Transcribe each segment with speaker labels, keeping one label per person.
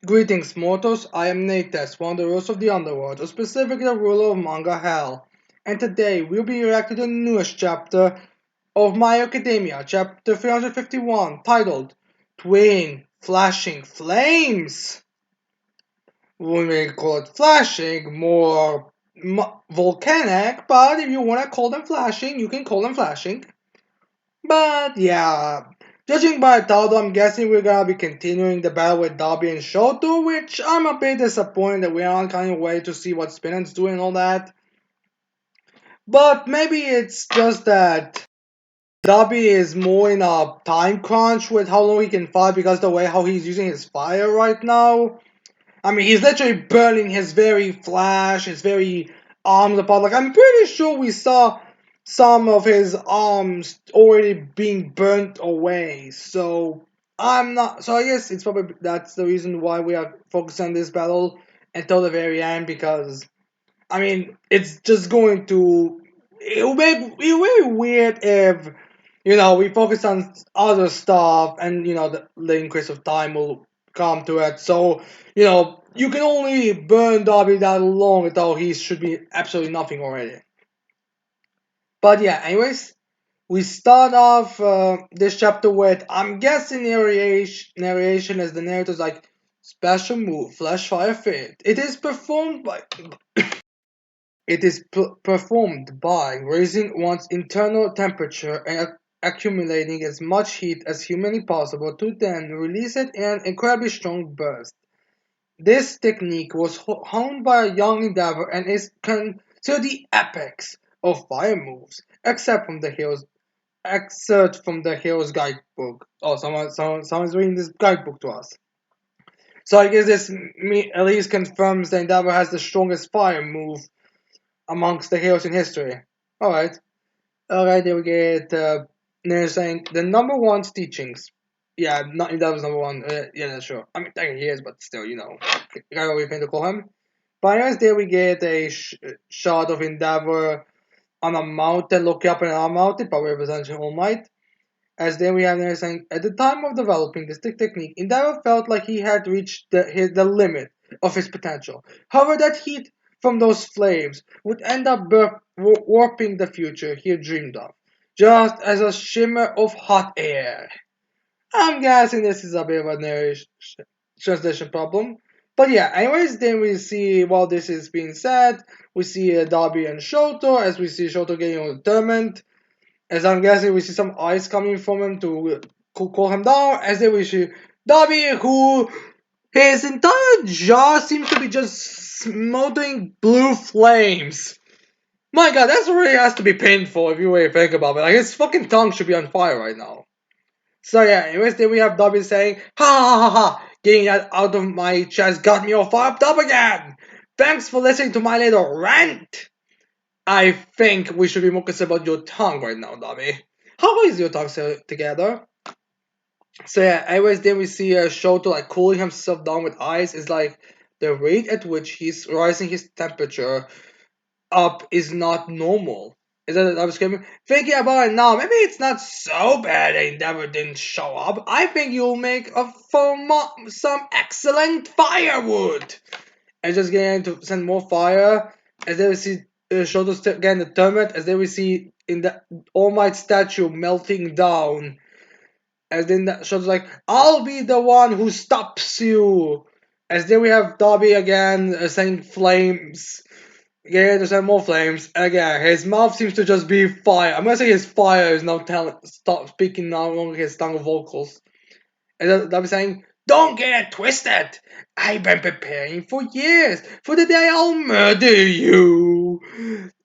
Speaker 1: Greetings, mortals. I am Nates, one of the rulers of the underworld, or specifically the ruler of Manga Hell. And today we'll be reacting to the newest chapter of My Academia, chapter 351, titled Twin Flashing Flames. We may call it flashing, more volcanic, but if you want to call them flashing, you can call them flashing. But yeah, judging by the title, I'm guessing we're gonna be continuing the battle with Darby and Shoto, which I'm a bit disappointed that we aren't kind of waiting to see what Spinnett's doing and all that. But maybe it's just that Darby is more in a time crunch with how long he can fight because the way how he's using his fire right now. I mean, he's literally burning his very flash, his very arms apart. Like, I'm pretty sure we saw some of his arms already being burnt away. So, I'm not. So, I guess it's probably that's the reason why we are focused on this battle until the very end because, I mean, it's just going to. It'll make it very weird if we focus on other stuff and, the increase of time will come to it. So, you can only burn Darby that long until he should be absolutely nothing already. But yeah, anyways, we start off this chapter with, I'm guessing, narration as the narrator's like, special move, Flash Fire Fit. It is performed by raising one's internal temperature and accumulating as much heat as humanly possible to then release it in an incredibly strong burst. This technique was honed by a young Endeavor and is considered the apex of fire moves, excerpt from the hero's guidebook. Oh, someone's reading this guidebook to us. So I guess this at least confirms that Endeavor has the strongest fire move amongst the heroes in history. Alright. Alright, there we get they're saying the number one's teachings. Yeah, not that was number one. Yeah, that's sure. I mean, technically he is, but still, you got what we think to call him. But anyways, there we get a shot of Endeavor on a mountain, looking up at a mountain, probably representing All Might. As then we have there saying, at the time of developing this technique, Endeavor felt like he had reached the limit of his potential. However, that heat from those flames would end up warping the future he had dreamed of, just as a shimmer of hot air. I'm guessing this is a bit of a narration translation problem. But yeah, anyways, then we see while this is being said, we see Darby and Shoto, as we see Shoto getting determined. As I'm guessing, we see some ice coming from him to cool him down. As then we see Darby, who his entire jaw seems to be just smoldering blue flames. My god, that really has to be painful if you really think about it. Like, his fucking tongue should be on fire right now. So yeah, anyways, then we have Darby saying, ha ha ha ha, getting that out of my chest got me all fired up again. Thanks for listening to my little rant. I think we should be more concerned about your tongue right now, Darby. How is your tongue still together? So yeah, anyways, then we see Shoto like cooling himself down with ice. Is like the rate at which he's rising his temperature up is not normal. Is that I was screaming? Thinking about it now, maybe it's not so bad that Endeavor didn't show up. I think you'll make some excellent firewood. And just getting to send more fire. As they we see Shoto getting determined. As they we see in the All Might statue melting down. As then Shoto's like, I'll be the one who stops you. As then we have Darby again saying flames. Yeah, there's more flames. And again, his mouth seems to just be fire. I'm gonna say his fire is now stop speaking no longer his tongue of vocals. And they'll be saying, don't get it twisted. I've been preparing for years for the day I'll murder you.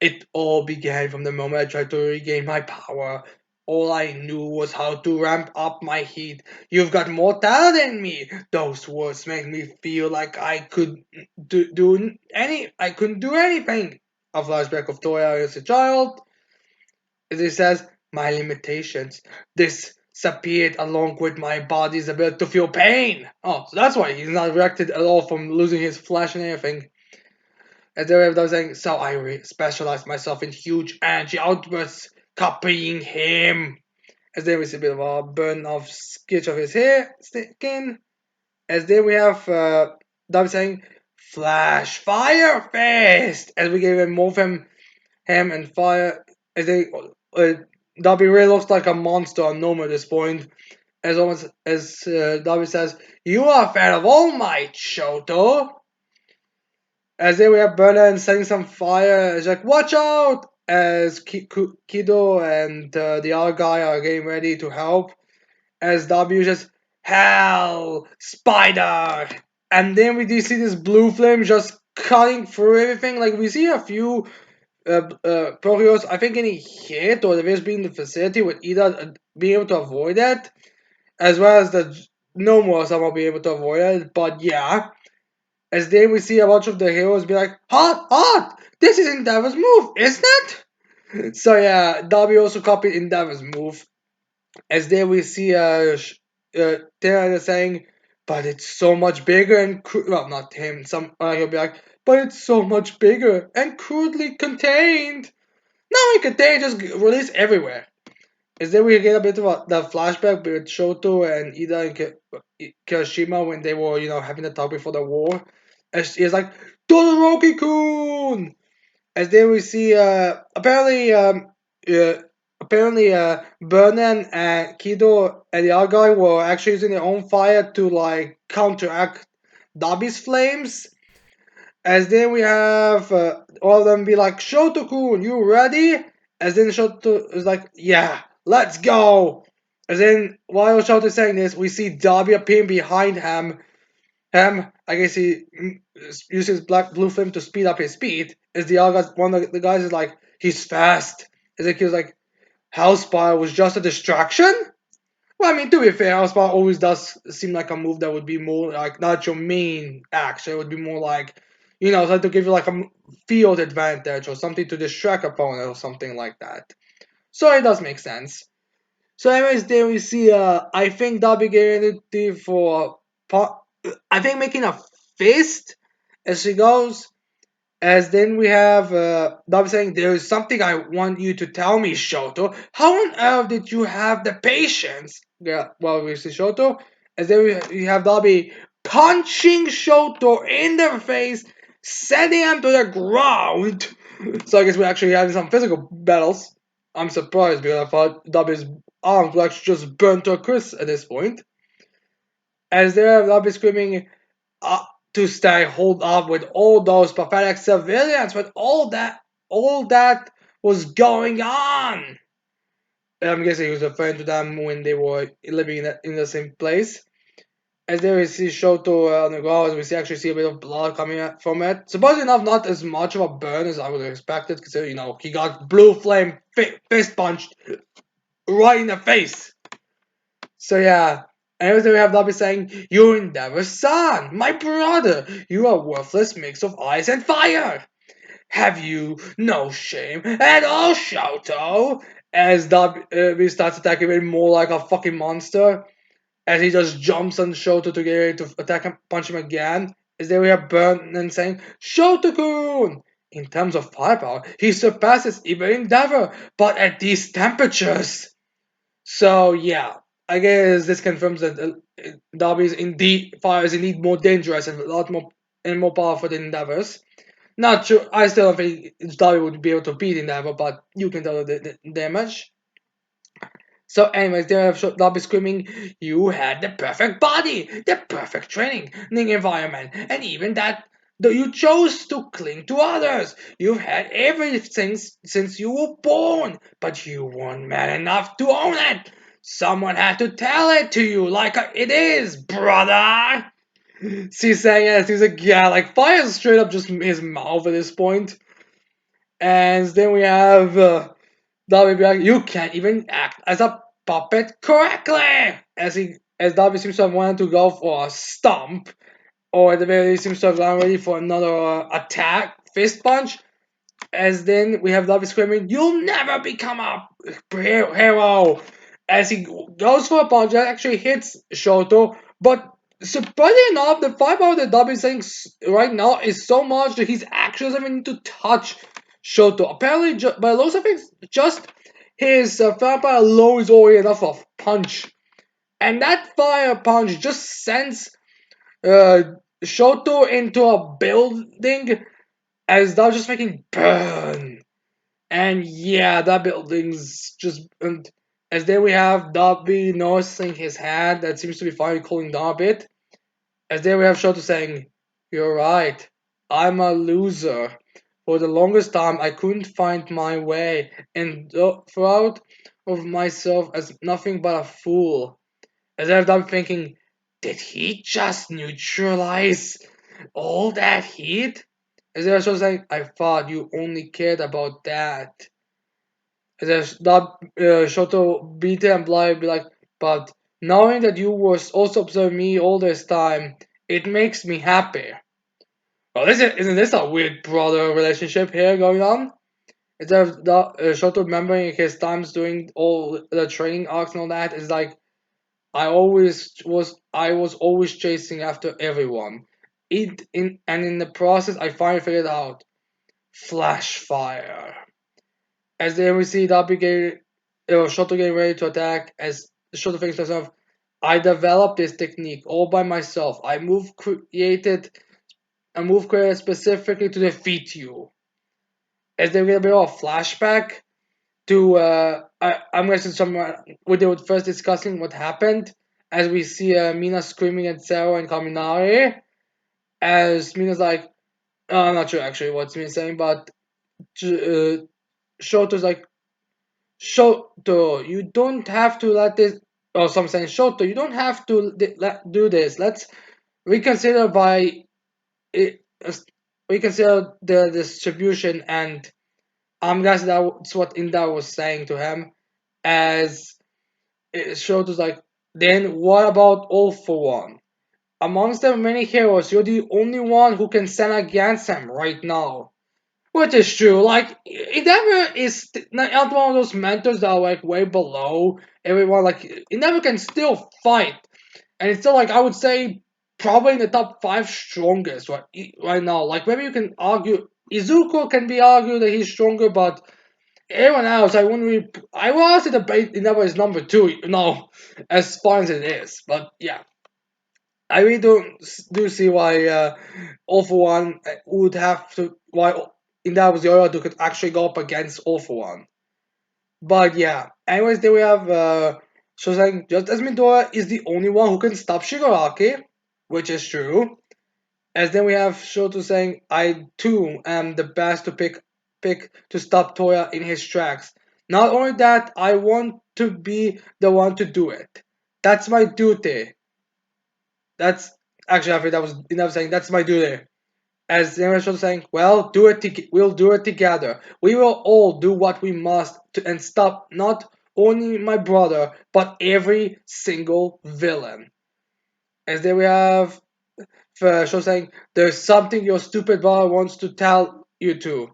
Speaker 1: It all began from the moment I tried to regain my power. All I knew was how to ramp up my heat. You've got more talent than me. Those words make me feel like I couldn't do anything. A flashback of Toya as a child. As it says, my limitations disappeared along with my body's ability to feel pain. Oh, so that's why he's not reacted at all from losing his flash and everything. As they were saying, so I specialized myself in huge energy outbursts, copying him. As there was a bit of a burn of sketch of his hair skin. As then we have Darby saying, Flash, Fire Fist! As we get even more from him and Fire. As they, Darby really looks like a monster on Gnome at this point. As almost as Darby says, You are a fan of All Might, Shoto! As then we have Bernard setting some fire. It's like, Watch out! As Kido and the other guy are getting ready to help. As W just hell spider, and then we do see this blue flame just cutting through everything. Like we see a few Proteos, I think, getting hit or they're just being in the facility with either being able to avoid it, as well as the no more somehow being able to avoid it. But yeah, as then we see a bunch of the heroes be like, hot, hot, this is Endeavor's move, isn't it? So yeah, W also copied Endeavor's move. As there we see Taylor saying, but it's so much bigger and well, not him. He'll be like, but it's so much bigger and crudely contained. Now we contain just release everywhere. Is there we get a bit of the flashback with Shoto and Ida and Kirishima when they were having the talk before the war. As he's like, Todoroki-kun! As then we see uh, Vernon and Kido and the other guy were actually using their own fire to like counteract Dabi's flames. As then we have all of them be like, Shoto-kun, you ready? As then Shoto is like, yeah, let's go. As then while Shoto is saying this, we see Dabi appearing behind him. I guess he uses blue flame to speed up his speed. As the other guys, one of the guys is like, he's fast. As the kid's like, Hellspire was just a distraction? Well, I mean, to be fair, Hellspire always does seem like a move that would be more like not your main action. It would be more like, try to give you like a field advantage or something to distract opponent or something like that. So it does make sense. So, anyways, then we see, I think Darby getting ready for, I think making a fist as she goes. As then we have Dub saying, There is something I want you to tell me, Shoto. How on earth did you have the patience? Yeah, well, we see Shoto. As then we have Dobby punching Shoto in the face, sending him to the ground. So I guess we're actually having some physical battles. I'm surprised because I thought Dobby's arms were actually just burnt to a crisp at this point. As there, Dobby screaming, uh, to stay hold up with all those pathetic civilians with all that was going on. I'm guessing he was referring to them when they were living in the same place. As there we see Shoto on the ground, we actually see a bit of blood coming out from it. Surprisingly enough, not as much of a burn as I would have expected, because he got blue flame fist punched right in the face. So yeah, and then we have Dobby saying, "You Endeavor's son, my brother. You are a worthless mix of ice and fire. Have you no shame at all, Shoto?" As Dobby starts attacking him more like a fucking monster, as he just jumps on Shoto to get ready to attack him, punch him again. As then we have Burton saying, Shoto-kun! In terms of firepower, he surpasses even Endeavor, but at these temperatures. So yeah, I guess this confirms that fire is indeed more dangerous and a lot more powerful than Endeavor's. Not sure. I still don't think Darby would be able to beat Endeavor, but you can tell the damage. So, anyways, they have Darby screaming, "You had the perfect body, the perfect training, the environment, and even that you chose to cling to others. You've had everything since you were born, but you weren't man enough to own it. Someone had to tell it to you like it is, brother." She's saying it. She's like, yeah, like fire straight up just his mouth at this point. And then we have Darby be like, "You can't even act as a puppet correctly." As Darby seems to have wanted to go for a stomp, or at the very least seems to have gone ready for another attack, fist punch. As then we have Darby screaming, "You'll never become a hero!" As he goes for a punch that actually hits Shoto, but surprisingly enough, the firepower that Darby is saying right now is so much that he's actually doesn't even need to touch Shoto. Apparently, by looks of things, just his firepower alone is already enough of punch. And that fire punch just sends uh, Shoto into a building as they're just making burn. And yeah, that building's just. And as there we have Dobby noticing his hand that seems to be finally cooling down a bit. As there we have Shoto saying, "You're right, I'm a loser. For the longest time, I couldn't find my way and thought of myself as nothing but a fool." As if I'm thinking, did he just neutralize all that heat? As if I was saying, I thought you only cared about that. As if that Shoto beat him blind, be like, but knowing that you was also observing me all this time, it makes me happy. Well, isn't this a weird brother relationship here going on? Instead of Shoto remembering his times doing all the training arcs and all that, is like, I was always chasing after everyone. In the process I finally figured out flash fire. As then we see Dabi Shoto getting ready to attack, as Shoto thinks to himself, I developed this technique all by myself. A move created specifically to defeat you. As they get a bit of a flashback to I'm going to some when they were first discussing what happened, as we see Mina screaming at Zero and Kaminari, as Mina's like, I'm not sure actually what Mina's saying, but Shoto's like, Shoto, you don't have to let this. Or some saying, Shoto, you don't have to do this. Let's reconsider by it, reconsider the distribution. And I'm guessing that's what Inda was saying to him, as it showed us like, then what about All for One? Amongst the many heroes, you're the only one who can stand against him right now. Which is true. Like, Endeavor is not one of those mentors that are like way below everyone. Like, Endeavor can still fight. And it's still like, I would say, probably in the top 5 strongest right now. Like, maybe you can argue, Izuku can be argued that he's stronger, but everyone else, I wouldn't really. I will honestly debate Endeavor is number 2, as far as it is. But yeah, I really do see why All for One would have to. Why Endeavor Zero could actually go up against All for One. But yeah, anyways, then we have Shosang, just as Midora is the only one who can stop Shigaraki, which is true. As then we have Shoto saying, I too am the best to pick to stop Toya in his tracks. Not only that, I want to be the one to do it. That's my duty. That's actually I think that was enough saying that's my duty. As the Shoto saying, well, we'll do it together. We will all do what we must and stop not only my brother, but every single villain. As then we have Show saying, there's something your stupid brother wants to tell you to.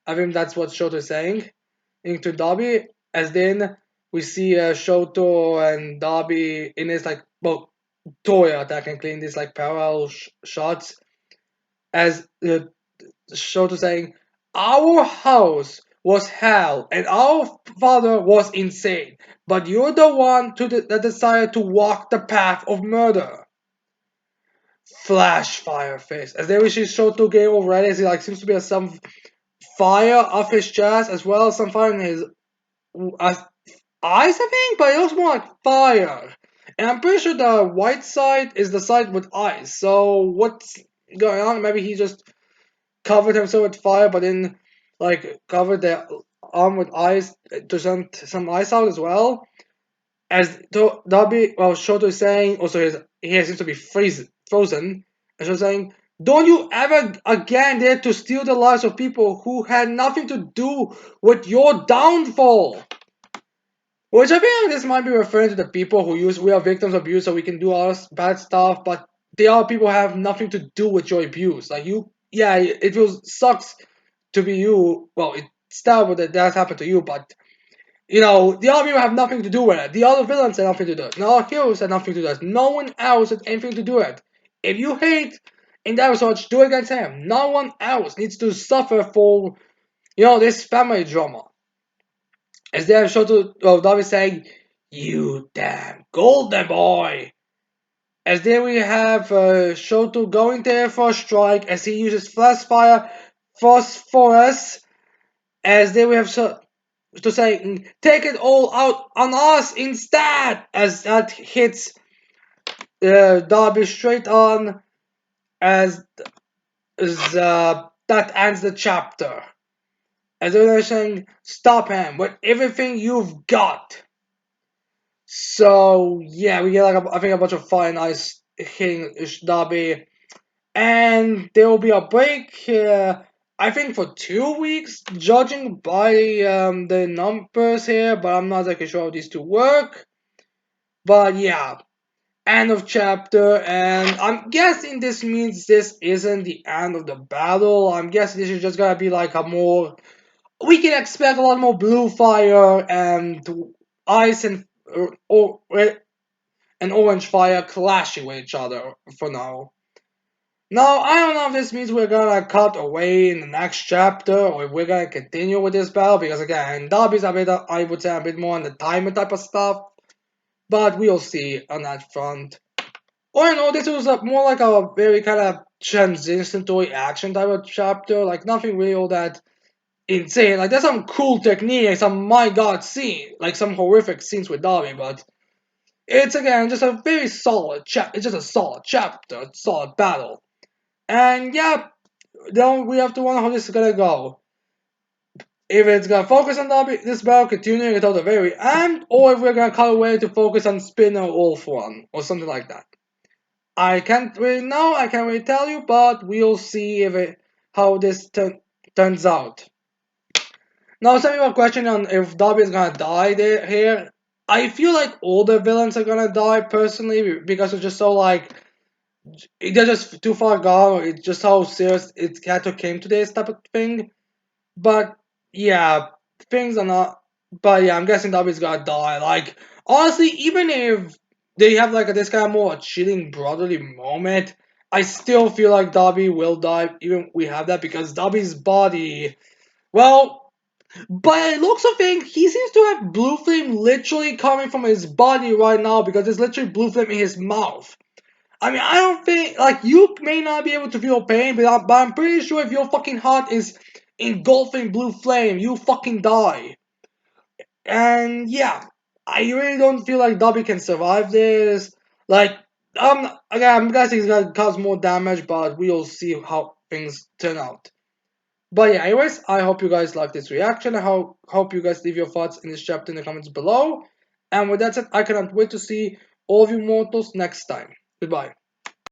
Speaker 1: I think that's what Shoto is saying into Dobby. As then we see Shoto and Dobby in this like, well, Toya technically in these like parallel shots. As Shoto saying, our house was hell and our father was insane, but you're the one that decided to walk the path of murder. Flash fire face. As there we see Shoto game already, as he like seems to be some fire off his chest as well as some fire in his uh, eyes, I think, but it looks more like fire. And I'm pretty sure the white side is the side with eyes. So what's going on? Maybe he just covered himself with fire, but then like covered the arm with ice to send some ice out as well. As Darby, well, Shoto is saying, also he seems to be frozen. And Shoto's saying, don't you ever again dare to steal the lives of people who had nothing to do with your downfall. Which I feel like this might be referring to the people who we are victims of abuse, so we can do all this bad stuff, but the other people have nothing to do with your abuse. Like you, yeah, it feels sucks to be you. Well, it's terrible that that happened to you, but the other people have nothing to do with it. The other villains had nothing to do with it. The other heroes had nothing to do with it. No one else had anything to do with it. If you hate Endeavor so much, do it against him. No one else needs to suffer for, this family drama. As they have Shoto Davi saying, you damn golden boy. As there we have Shoto going there for a strike as he uses Flash Fire Phosphorus. As there we have to say, take it all out on us instead, as that hits Darby straight on, as that ends the chapter. As they're saying, stop him with everything you've got. So yeah, we get like I think a bunch of fire and ice hitting Darby, and there will be a break here. I think for 2 weeks, judging by the numbers here, but I'm not exactly sure how these two work. But yeah, end of chapter, and I'm guessing this means this isn't the end of the battle. I'm guessing this is just gonna be like a more. We can expect a lot more blue fire and ice or and orange fire clashing with each other for now. Now, I don't know if this means we're gonna cut away in the next chapter or if we're gonna continue with this battle because again, Darby's a bit, I would say, a bit more on the timer type of stuff, but we'll see on that front. Or you know, this was more like a very kind of transitory action type of chapter, like nothing really all that insane. Like there's some cool technique, some my god scene, like some horrific scenes with Darby, but it's again just a very solid It's just a solid chapter, solid battle. And yeah, then we have to wonder how this is gonna go. If it's gonna focus on this battle continuing until the very end, or if we're gonna cut away to focus on Spinner Wolf Run, or something like that. I can't really know, I can't really tell you, but we'll see how this turns out. Now, some people are questioning on if Darby is gonna die here. I feel like all the villains are gonna die personally because it's just so like they're just too far gone, or it's just how serious it Kato came to this type of thing. But yeah, things are not. But yeah, I'm guessing Darby's gonna die. Like honestly, even if they have like this kind of more chilling brotherly moment, I still feel like Darby will die. Even we have that because Darby's body. Well, by the looks of things, he seems to have blue flame literally coming from his body right now because there's literally blue flame in his mouth. I mean, I don't think like you may not be able to feel pain, but I'm pretty sure if your fucking heart is engulfing blue flame, you fucking die. And yeah, I really don't feel like Dobby can survive this. Like, again, I'm guessing he's gonna cause more damage, but we'll see how things turn out. But yeah, anyways, I hope you guys like this reaction. I hope you guys leave your thoughts in this chapter in the comments below. And with that said, I cannot wait to see all of you mortals next time. Goodbye.